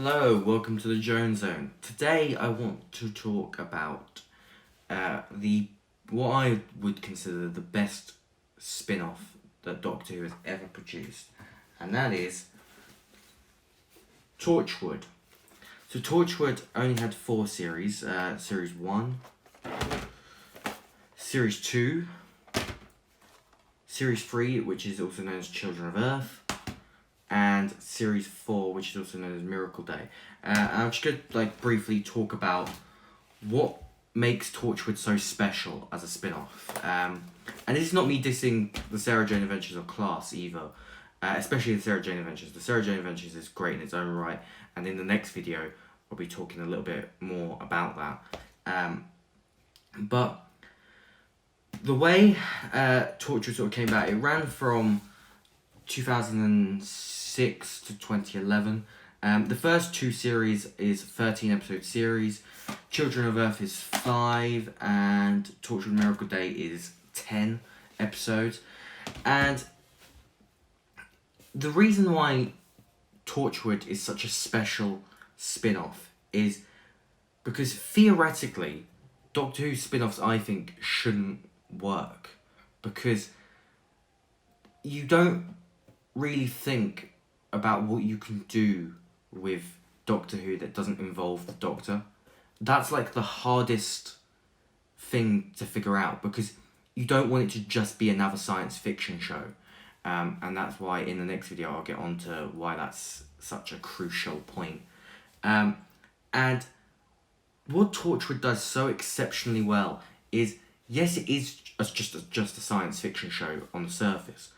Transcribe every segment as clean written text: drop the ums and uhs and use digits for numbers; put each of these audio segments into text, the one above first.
Hello, welcome to the Jones Zone. Today I want to talk about what I would consider the best spin-off that Doctor Who has ever produced, and that is Torchwood. So Torchwood only had 4 series, Series 1, Series 2, Series 3, which is also known as Children of Earth, and Series 4, which is also known as Miracle Day. I'm just going to briefly talk about what makes Torchwood so special as a spin-off. And this is not me dissing the Sarah Jane Adventures of Class either, especially the Sarah Jane Adventures. The Sarah Jane Adventures is great in its own right, and in the next video I'll be talking a little bit more about that. But the way Torchwood sort of came about, it ran from 2006 to 2011. The first 2 series is 13 episode series. Children of Earth is 5 and Torchwood Miracle Day is 10 episodes. And the reason why Torchwood is such a special spin-off is because theoretically Doctor Who spin-offs I think shouldn't work, because you don't really think about what you can do with Doctor Who that doesn't involve the Doctor. That's like the hardest thing to figure out, because you don't want it to just be another science fiction show. And that's why in the next video I'll get on to why that's such a crucial point. And what Torchwood does so exceptionally well is, yes, it is just a science fiction show on the surface,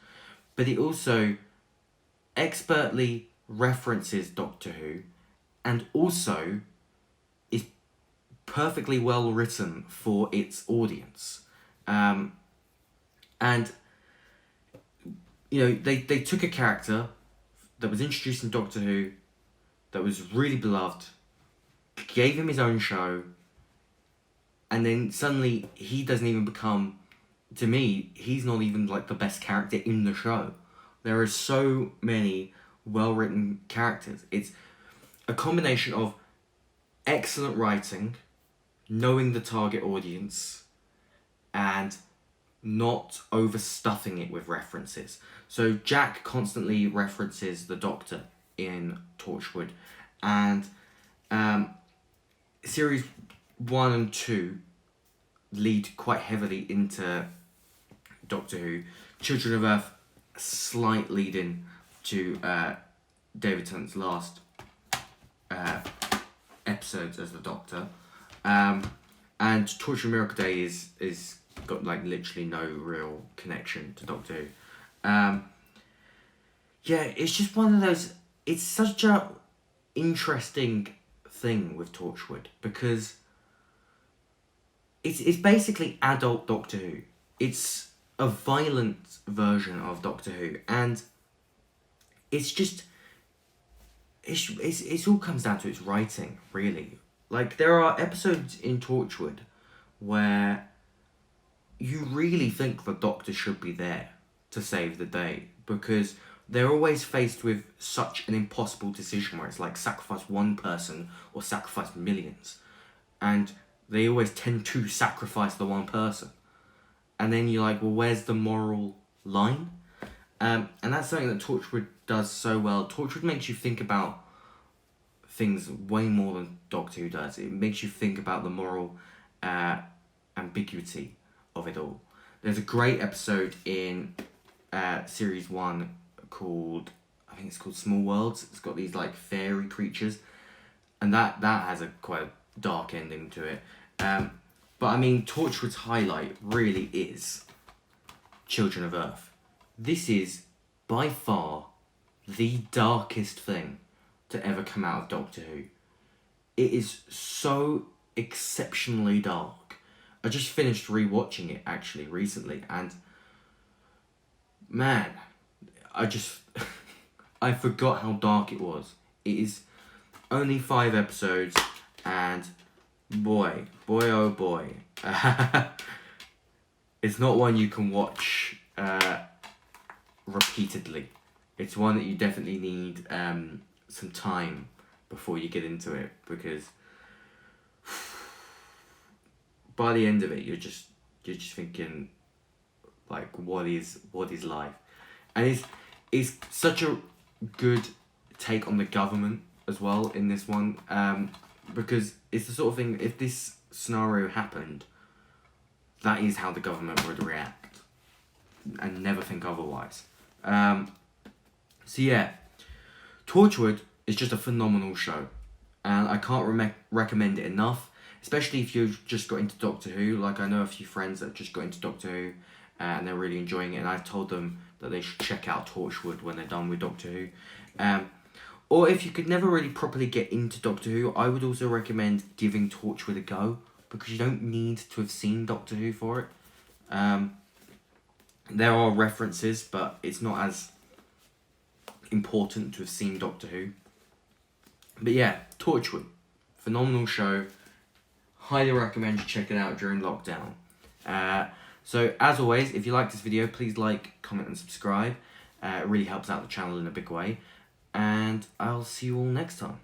but it also expertly references Doctor Who, and also is perfectly well written for its audience. And you know, they took a character that was introduced in Doctor Who, that was really beloved, gave him his own show, and then suddenly he doesn't even become, to me, he's not even like the best character in the show. There are so many well-written characters. It's a combination of excellent writing, knowing the target audience, and not overstuffing it with references. So Jack constantly references the Doctor in Torchwood, and series 1 and 2 lead quite heavily into Doctor Who. Children of Earth slight lead in to David Tennant's last episodes as the Doctor, and Torchwood Miracle Day is got like literally no real connection to Doctor Who. Yeah, it's just one of those. It's such a interesting thing with Torchwood, because it's basically adult Doctor Who. It's a violent version of Doctor Who, and it's just it's all comes down to its writing, really. Like, there are episodes in Torchwood where you really think the Doctor should be there to save the day, because they're always faced with such an impossible decision where it's like sacrifice one person or sacrifice millions, and they always tend to sacrifice the one person. And then you're like, well, where's the moral line? And that's something that Torchwood does so well. Torchwood makes you think about things way more than Doctor Who does. It makes you think about the moral ambiguity of it all. There's a great episode in Series 1 called, I think it's called Small Worlds. It's got these like fairy creatures, and that has a quite a dark ending to it. But I mean, Torchwood's highlight really is Children of Earth. This is by far the darkest thing to ever come out of Doctor Who. It is so exceptionally dark. I just finished rewatching it actually recently, and man, I forgot how dark it was. It is only 5 episodes, and boy oh boy, it's not one you can watch repeatedly. It's one that you definitely need some time before you get into it, because by the end of it, you're just thinking, like, what is life? And it's such a good take on the government as well in this one, because it's the sort of thing, if this scenario happened, that is how the government would react, and never think otherwise. So yeah, Torchwood is just a phenomenal show, and I can't recommend it enough, especially if you've just got into Doctor Who. Like, I know a few friends that just got into Doctor Who, and they're really enjoying it, and I've told them that they should check out Torchwood when they're done with Doctor Who. Or if you could never really properly get into Doctor Who, I would also recommend giving Torchwood a go, because you don't need to have seen Doctor Who for it. There are references, but it's not as important to have seen Doctor Who. But yeah, Torchwood, phenomenal show. Highly recommend you check it out during lockdown. So as always, if you like this video, please like, comment and subscribe. It really helps out the channel in a big way. And I'll see you all next time.